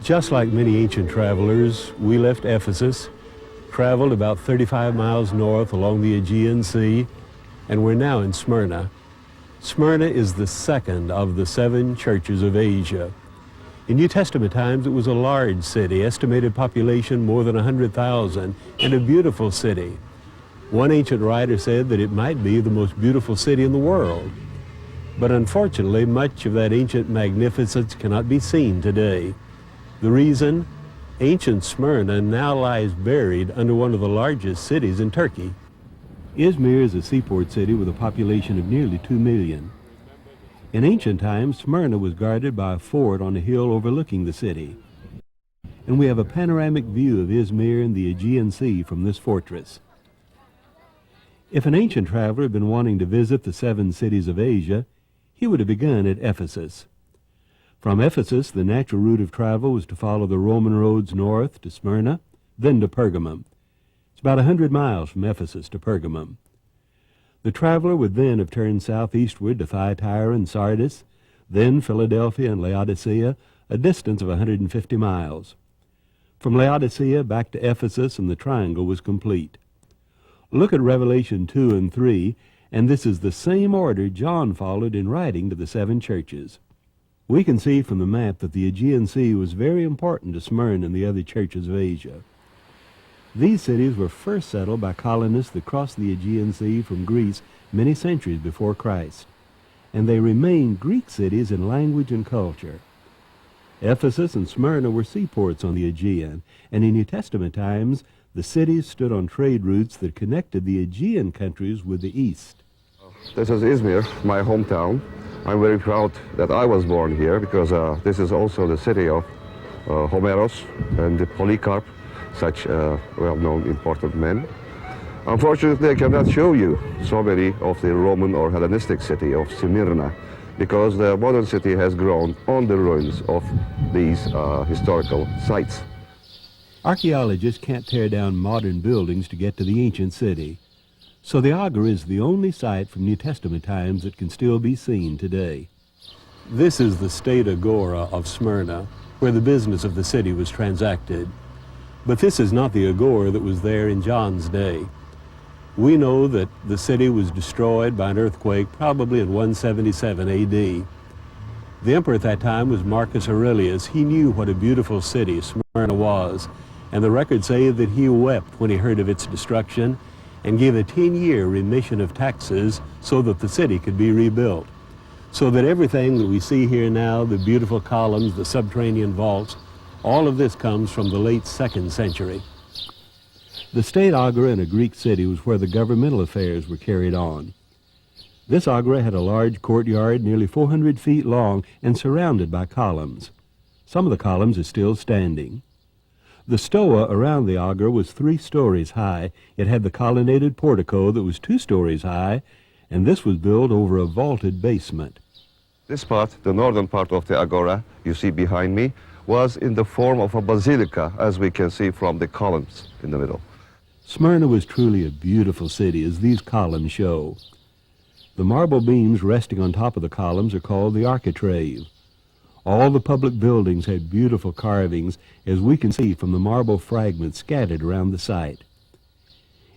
Just like many ancient travelers, we left Ephesus, traveled about 35 miles north along the Aegean Sea, and we're now in Smyrna. Smyrna is the second of the 7 churches of Asia. In New Testament times, it was a large city, estimated population more than 100,000, and a beautiful city. One ancient writer said that it might be the most beautiful city in the world. But unfortunately, much of that ancient magnificence cannot be seen today. The reason? Ancient Smyrna now lies buried under one of the largest cities in Turkey. Izmir is a seaport city with a population of nearly 2 million. In ancient times, Smyrna was guarded by a fort on a hill overlooking the city. And we have a panoramic view of Izmir and the Aegean Sea from this fortress. If an ancient traveler had been wanting to visit the 7 cities of Asia, he would have begun at Ephesus. From Ephesus, the natural route of travel was to follow the Roman roads north to Smyrna, then to Pergamum. It's about 100 miles from Ephesus to Pergamum. The traveler would then have turned southeastward to Thyatira and Sardis, then Philadelphia and Laodicea, a distance of 150 miles. From Laodicea back to Ephesus and the triangle was complete. Look at Revelation 2 and 3, and this is the same order John followed in writing to the 7 churches. We can see from the map that the Aegean Sea was very important to Smyrna and the other churches of Asia. These cities were first settled by colonists that crossed the Aegean Sea from Greece many centuries before Christ, and they remained Greek cities in language and culture. Ephesus and Smyrna were seaports on the Aegean, and in New Testament times, the cities stood on trade routes that connected the Aegean countries with the east. This is Izmir, my hometown. I'm very proud that I was born here because this is also the city of Homeros and Polycarp, such well-known important men. Unfortunately, I cannot show you so many of the Roman or Hellenistic city of Smyrna because the modern city has grown on the ruins of these historical sites. Archaeologists can't tear down modern buildings to get to the ancient city. So the Agora is the only site from New Testament times that can still be seen today. This is the state agora of Smyrna, where the business of the city was transacted. But this is not the agora that was there in John's day. We know that the city was destroyed by an earthquake probably in 177 AD. The emperor at that time was Marcus Aurelius. He knew what a beautiful city Smyrna was, and the records say that he wept when he heard of its destruction and gave a 10-year remission of taxes so that the city could be rebuilt. So that everything that we see here now, the beautiful columns, the subterranean vaults, all of this comes from the late 2nd century. The state agora in a Greek city was where the governmental affairs were carried on. This agora had a large courtyard nearly 400 feet long and surrounded by columns. Some of the columns are still standing. The stoa around the agora was 3 stories high. It had the colonnaded portico that was 2 stories high, and this was built over a vaulted basement. This part, the northern part of the agora, you see behind me, was in the form of a basilica, as we can see from the columns in the middle. Smyrna was truly a beautiful city, as these columns show. The marble beams resting on top of the columns are called the architrave. All the public buildings had beautiful carvings, as we can see from the marble fragments scattered around the site.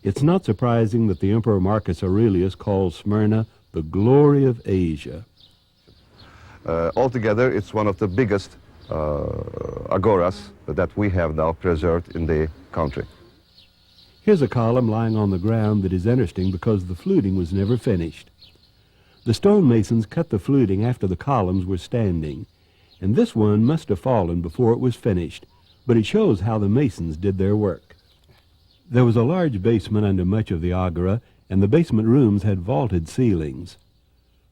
It's not surprising that the Emperor Marcus Aurelius called Smyrna the glory of Asia. Altogether, it's one of the biggest agoras that we have now preserved in the country. Here's a column lying on the ground that is interesting because the fluting was never finished. The stonemasons cut the fluting after the columns were standing, and this one must have fallen before it was finished, but it shows how the masons did their work. There was a large basement under much of the agora, and the basement rooms had vaulted ceilings.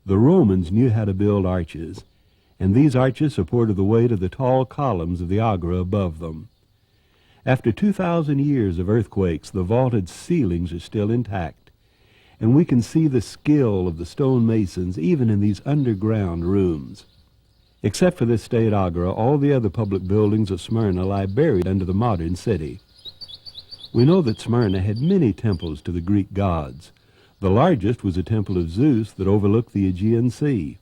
The Romans knew how to build arches, and these arches supported the weight of the tall columns of the agora above them. After 2,000 years of earthquakes, the vaulted ceilings are still intact, and we can see the skill of the stonemasons even in these underground rooms. Except for this state agora, all the other public buildings of Smyrna lie buried under the modern city. We know that Smyrna had many temples to the Greek gods. The largest was a temple of Zeus that overlooked the Aegean Sea.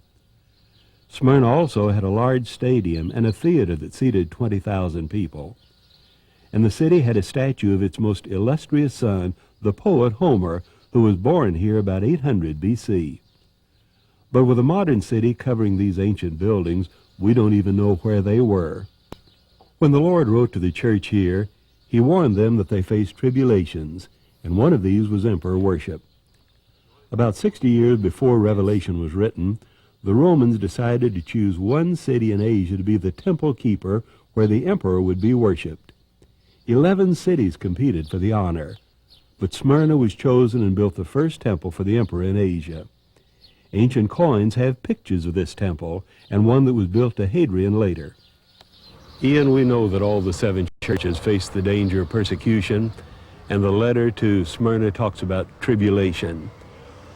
Smyrna also had a large stadium and a theater that seated 20,000 people. And the city had a statue of its most illustrious son, the poet Homer, who was born here about 800 B.C. But with a modern city covering these ancient buildings, we don't even know where they were. When the Lord wrote to the church here, he warned them that they faced tribulations, and one of these was emperor worship. About 60 years before Revelation was written, the Romans decided to choose one city in Asia to be the temple keeper where the emperor would be worshipped. 11 cities competed for the honor, but Smyrna was chosen and built the first temple for the emperor in Asia. Ancient coins have pictures of this temple, and one that was built to Hadrian later. Ian, we know that all the 7 churches faced the danger of persecution, and the letter to Smyrna talks about tribulation.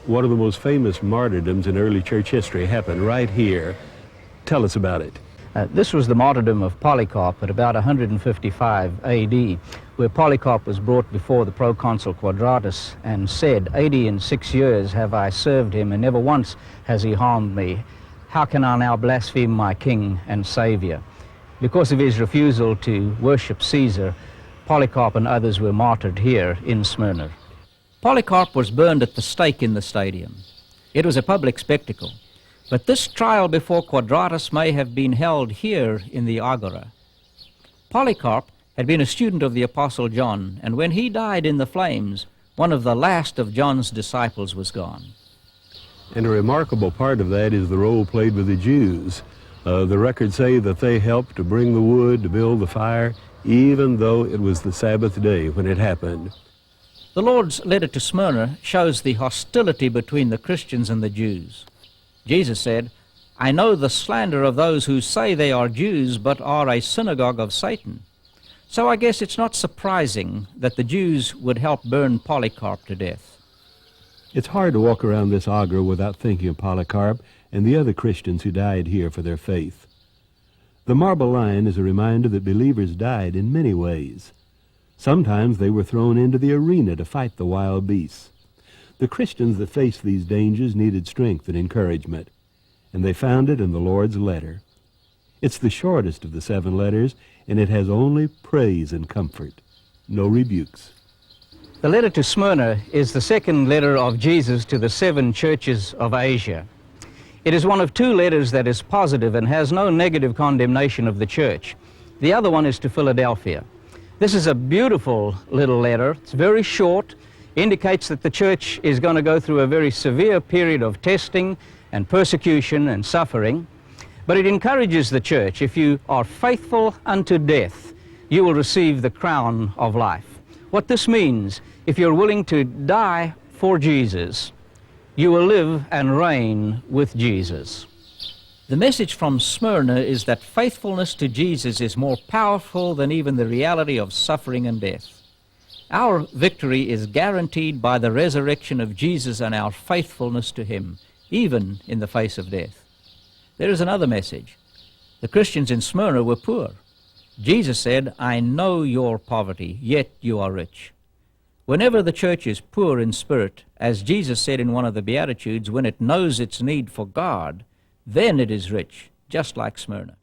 One of the most famous martyrdoms in early church history happened right here. Tell us about it. This was the martyrdom of Polycarp at about 155 A.D., where Polycarp was brought before the proconsul Quadratus and said, 86 years have I served him, and never once has he harmed me. How can I now blaspheme my king and savior? Because of his refusal to worship Caesar, Polycarp and others were martyred here in Smyrna. Polycarp was burned at the stake in the stadium. It was a public spectacle. But this trial before Quadratus may have been held here in the Agora. Polycarp had been a student of the Apostle John, and when he died in the flames, one of the last of John's disciples was gone. And a remarkable part of that is the role played by the Jews. The records say that they helped to bring the wood, to build the fire, even though it was the Sabbath day when it happened. The Lord's letter to Smyrna shows the hostility between the Christians and the Jews. Jesus said, I know the slander of those who say they are Jews but are a synagogue of Satan. So I guess it's not surprising that the Jews would help burn Polycarp to death. It's hard to walk around this Agora without thinking of Polycarp and the other Christians who died here for their faith. The marble lion is a reminder that believers died in many ways. Sometimes they were thrown into the arena to fight the wild beasts. The Christians that faced these dangers needed strength and encouragement, and they found it in the Lord's letter. It's the shortest of the 7 letters, and it has only praise and comfort, no rebukes. The letter to Smyrna is the second letter of Jesus to the 7 churches of Asia. It is one of 2 letters that is positive and has no negative condemnation of the church. The other one is to Philadelphia. This is a beautiful little letter. It's very short, indicates that the church is going to go through a very severe period of testing and persecution and suffering. But it encourages the church, if you are faithful unto death, you will receive the crown of life. What this means, if you're willing to die for Jesus, you will live and reign with Jesus. The message from Smyrna is that faithfulness to Jesus is more powerful than even the reality of suffering and death. Our victory is guaranteed by the resurrection of Jesus and our faithfulness to him, even in the face of death. There is another message. The Christians in Smyrna were poor. Jesus said, I know your poverty, yet you are rich. Whenever the church is poor in spirit, as Jesus said in one of the Beatitudes, when it knows its need for God, then it is rich, just like Smyrna.